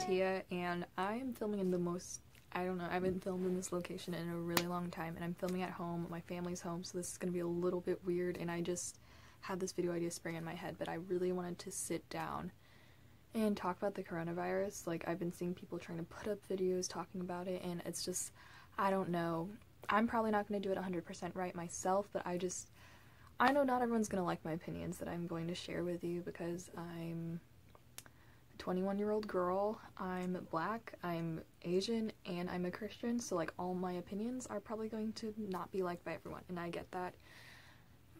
Tia, and I am filming in the most, I don't know, I haven't filmed in this location in a really long time, and I'm filming at home. My family's home, so this is going to be a little bit weird, and I just had this video idea spring in my head, but I really wanted to sit down and talk about the coronavirus. Like, I've been seeing people trying to put up videos talking about it, and it's just, I don't know. I'm probably not going to do it 100% right myself, but I know not everyone's going to like my opinions that I'm going to share with you, because I'm a 21-year-old girl, I'm black, I'm Asian, and I'm a Christian, so like all my opinions are probably going to not be liked by everyone, and I get that.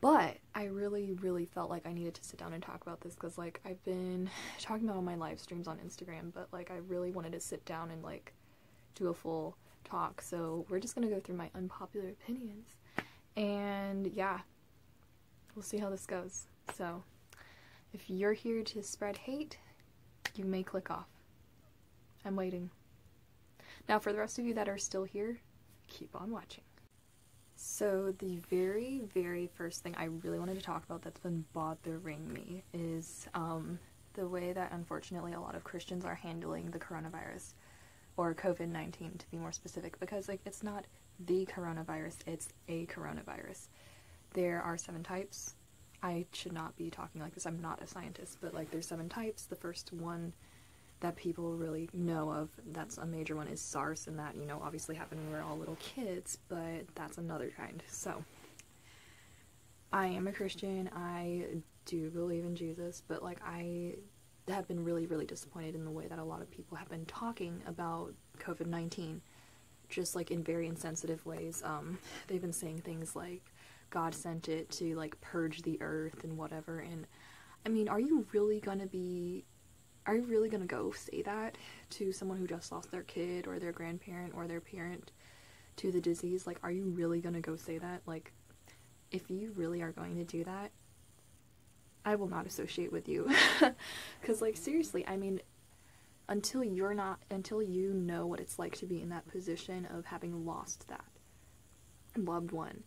But I really felt like I needed to sit down and talk about this, because like I've been talking about all my live streams on Instagram, but like I really wanted to sit down and like do a full talk. So we're just gonna go through my unpopular opinions, and yeah, we'll see how this goes. So if you're here to spread hate, you may click off. I'm waiting. Now for the rest of you that are still here, keep on watching. So the very first thing I really wanted to talk about that's been bothering me is the way that unfortunately a lot of Christians are handling the coronavirus, or COVID-19 to be more specific, because like it's not the coronavirus, it's a coronavirus. There are 7 types. I should not be talking like this, I'm not a scientist, but like there's 7 types. The first one that people really know of, that's a major one, is SARS, and that, you know, obviously happened when we were all little kids, but that's another kind. So I am a Christian, I do believe in Jesus, but like I have been really disappointed in the way that a lot of people have been talking about COVID-19, just like in very insensitive ways. They've been saying things like God sent it to like purge the earth and whatever, and I mean, are you really gonna go say that to someone who just lost their kid or their grandparent or their parent to the disease? Like, are you really gonna go say that? Like, if you really are going to do that, I will not associate with you. Because like seriously, I mean, until you know what it's like to be in that position of having lost that loved one,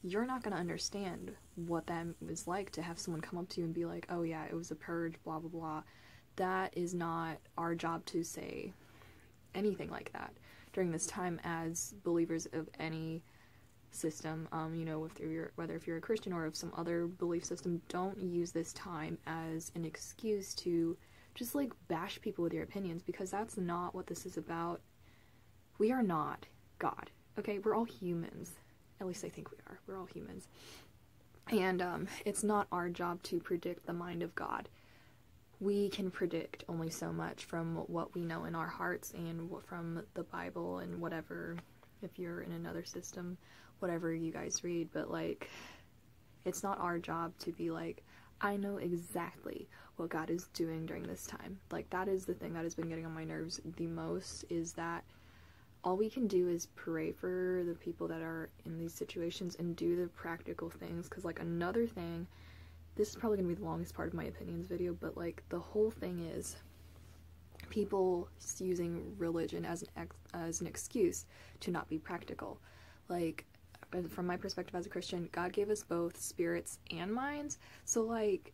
you're not gonna understand what that was like to have someone come up to you and be like, oh yeah, it was a purge, blah blah blah. That is not our job to say anything like that during this time as believers of any system. You know, whether if you're a Christian or of some other belief system, don't use this time as an excuse to just like bash people with your opinions, because that's not what this is about. We are not God, okay? We're all humans. At least I think we are. We're all humans. And it's not our job to predict the mind of God. We can predict only so much from what we know in our hearts and from the Bible and whatever, if you're in another system, whatever you guys read. But like, it's not our job to be like, I know exactly what God is doing during this time. Like, that is the thing that has been getting on my nerves the most, is that all we can do is pray for the people that are in these situations and do the practical things. Because like another thing, this is probably going to be the longest part of my opinions video, but like the whole thing is people using religion as an excuse to not be practical. Like, from my perspective as a Christian, God gave us both spirits and minds, so like,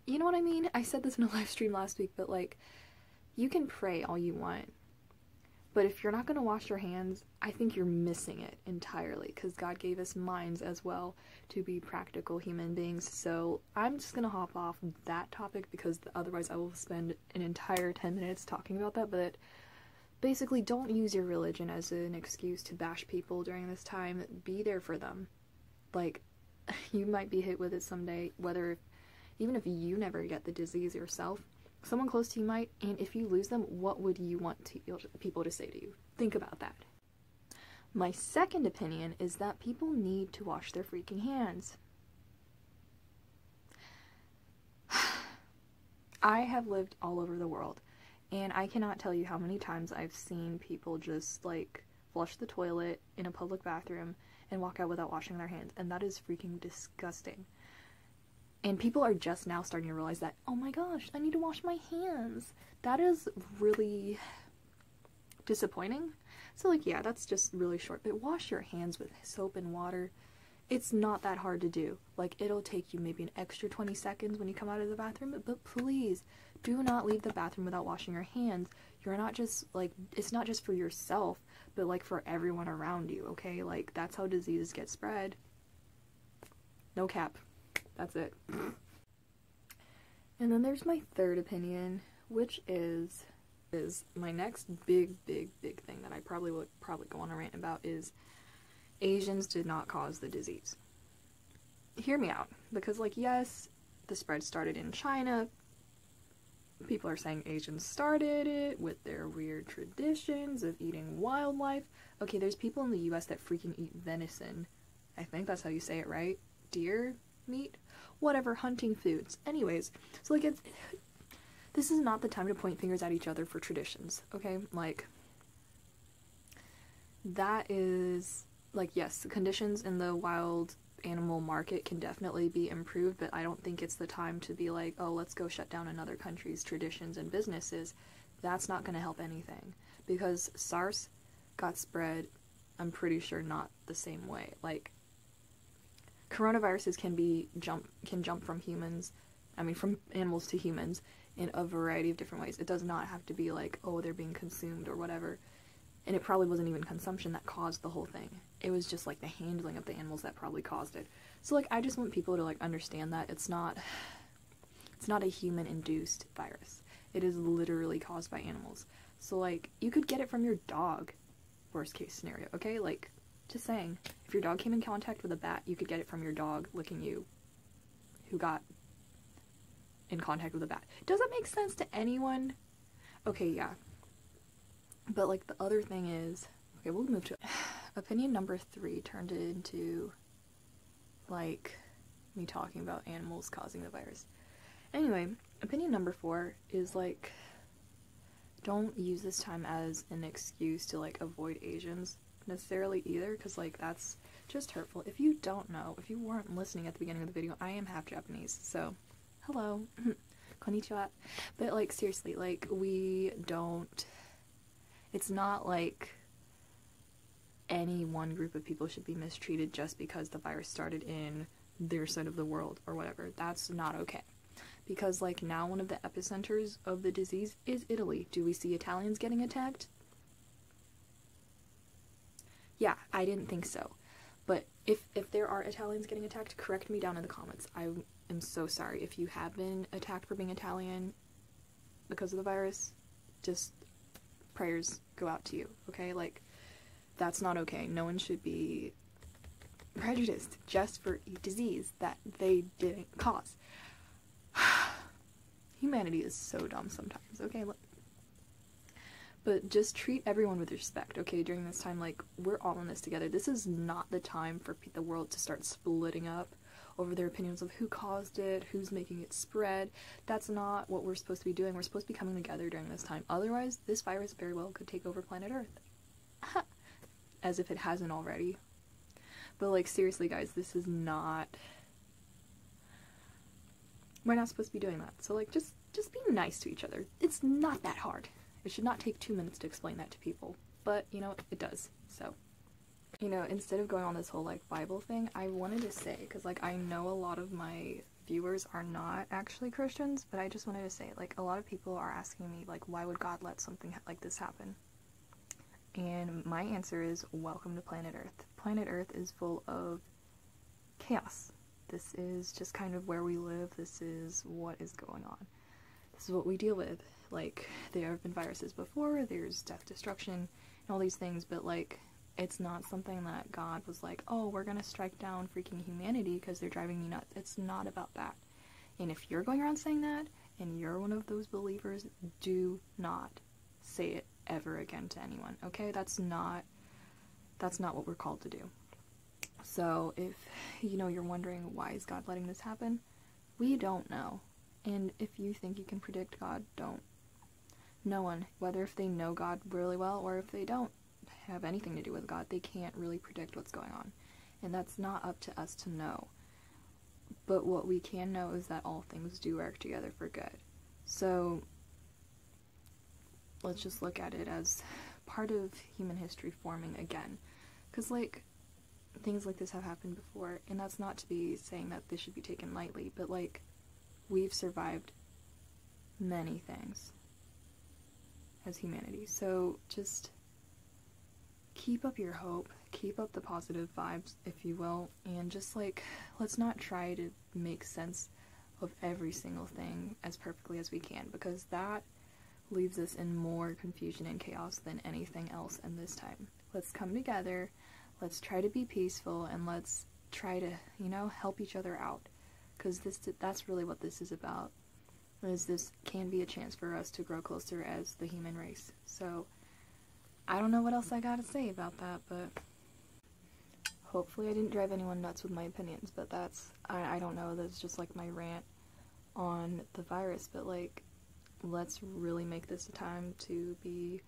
you know what I mean? I said this in a live stream last week, but like, you can pray all you want, but if you're not going to wash your hands, I think you're missing it entirely, because God gave us minds as well to be practical human beings. So I'm just going to hop off that topic, because otherwise I will spend an entire 10 minutes talking about that. But basically, don't use your religion as an excuse to bash people during this time. Be there for them. Like, you might be hit with it someday, even if you never get the disease yourself, someone close to you might, and if you lose them, what would you want people to say to you? Think about that. My second opinion is that people need to wash their freaking hands. I have lived all over the world, and I cannot tell you how many times I've seen people just like flush the toilet in a public bathroom and walk out without washing their hands, and that is freaking disgusting. And people are just now starting to realize that, oh my gosh, I need to wash my hands. That is really disappointing. So like, yeah, that's just really short, but wash your hands with soap and water. It's not that hard to do. Like, it'll take you maybe an extra 20 seconds when you come out of the bathroom, but please do not leave the bathroom without washing your hands. you're not just, like, it's not just for yourself, but, like, for everyone around you, okay? Like, that's how diseases get spread. No cap. That's it. And then there's my third opinion, which is my next big thing that I probably would go on a rant about is Asians did not cause the disease. Hear me out, because, like, yes, the spread started in China. People are saying Asians started it with their weird traditions of eating wildlife. Okay, there's people in the US that freaking eat venison. I think that's how you say it, right? Deer meat? Whatever, hunting foods. Anyways, so, like, this is not the time to point fingers at each other for traditions, okay? Like, that is, like, yes, the conditions in the wild animal market can definitely be improved, but I don't think it's the time to be like, oh, let's go shut down another country's traditions and businesses. That's not going to help anything, because SARS got spread, I'm pretty sure, not the same way. Like, coronaviruses can jump from from animals to humans in a variety of different ways. It does not have to be like, oh, they're being consumed or whatever. And it probably wasn't even consumption that caused the whole thing. It was just, like, the handling of the animals that probably caused it. So, like, I just want people to, like, understand that it's not a human-induced virus. It is literally caused by animals. So, like, you could get it from your dog, worst case scenario, okay? Like, just saying. If your dog came in contact with a bat, you could get it from your dog licking you, who got in contact with a bat. Does that make sense to anyone? Okay, yeah. But, like, the other thing is, okay, we'll move to opinion number 3 turned it into, like, me talking about animals causing the virus. Anyway, opinion number 4 is, like, don't use this time as an excuse to, like, avoid Asians necessarily either, because, like, that's just hurtful. If you don't know, if you weren't listening at the beginning of the video, I am half Japanese, so hello. Konnichiwa. But, like, seriously, like, it's not like any one group of people should be mistreated just because the virus started in their side of the world or whatever. That's not okay. Because, like, now one of the epicenters of the disease is Italy. Do we see Italians getting attacked? Yeah, I didn't think so. But if there are Italians getting attacked, correct me down in the comments. I am so sorry if you have been attacked for being Italian because of the virus. Just prayers go out to you, okay? Like, that's not okay. No one should be prejudiced just for a disease that they didn't cause. Humanity is so dumb sometimes, okay? But just treat everyone with respect, okay, during this time. Like, we're all in this together. This is not the time for the world to start splitting up over their opinions of who caused it, who's making it spread. That's not what we're supposed to be doing. We're supposed to be coming together during this time. Otherwise, this virus very well could take over planet Earth. As if it hasn't already. But, like, seriously, guys, this is not... We're not supposed to be doing that. So, like, just be nice to each other. It's not that hard. It should not take 2 minutes to explain that to people. But, you know, it does. So, you know, instead of going on this whole, like, Bible thing, I wanted to say, because, like, I know a lot of my viewers are not actually Christians, but I just wanted to say, like, a lot of people are asking me, like, why would God let something like this happen? And my answer is, welcome to planet Earth. Planet Earth is full of chaos. This is just kind of where we live. This is what is going on. This is what we deal with. Like, there have been viruses before, there's death, destruction, and all these things, but, like, it's not something that God was like, oh, we're gonna strike down freaking humanity because they're driving me nuts. It's not about that. And if you're going around saying that, and you're one of those believers, do not say it ever again to anyone, okay? That's not what we're called to do. So if, you know, you're wondering why is God letting this happen, we don't know. And if you think you can predict God, don't. No one, whether if they know God really well or if they don't have anything to do with God, they can't really predict what's going on. And that's not up to us to know. But what we can know is that all things do work together for good. So let's just look at it as part of human history forming again. Because, like, things like this have happened before, and that's not to be saying that this should be taken lightly, but, like, we've survived many things. as humanity. So just keep up your hope, keep up the positive vibes, if you will, and just like, let's not try to make sense of every single thing as perfectly as we can, because that leaves us in more confusion and chaos than anything else in this time. Let's come together, let's try to be peaceful, and let's try to, you know, help each other out, because that's really what this is about, is this can be a chance for us to grow closer as the human race. So I don't know what else I gotta say about that, but hopefully I didn't drive anyone nuts with my opinions, but I don't know, that's just like my rant on the virus. But like, let's really make this a time to be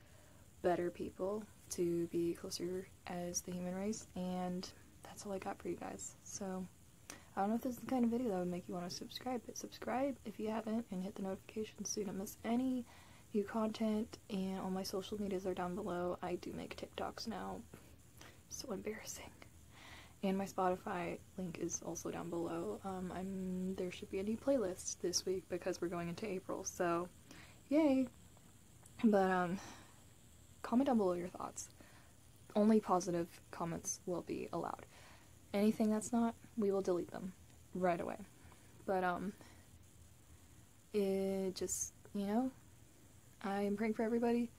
better people, to be closer as the human race, and that's all I got for you guys. So I don't know if this is the kind of video that would make you want to subscribe, but subscribe if you haven't, and hit the notifications so you don't miss any new content. And all my social medias are down below. I do make TikToks now, so embarrassing. And my Spotify link is also down below. There should be a new playlist this week because we're going into April, so yay. But comment down below your thoughts. Only positive comments will be allowed. Anything that's not, we will delete them right away. But it just, you know, I am praying for everybody.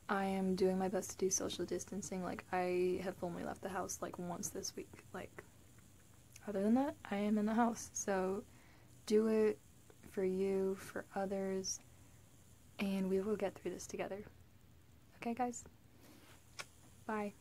I am doing my best to do social distancing. Like, I have only left the house like once this week. Like, other than that, I am in the house. So do it for you, for others, and we will get through this together. Okay, guys? Bye.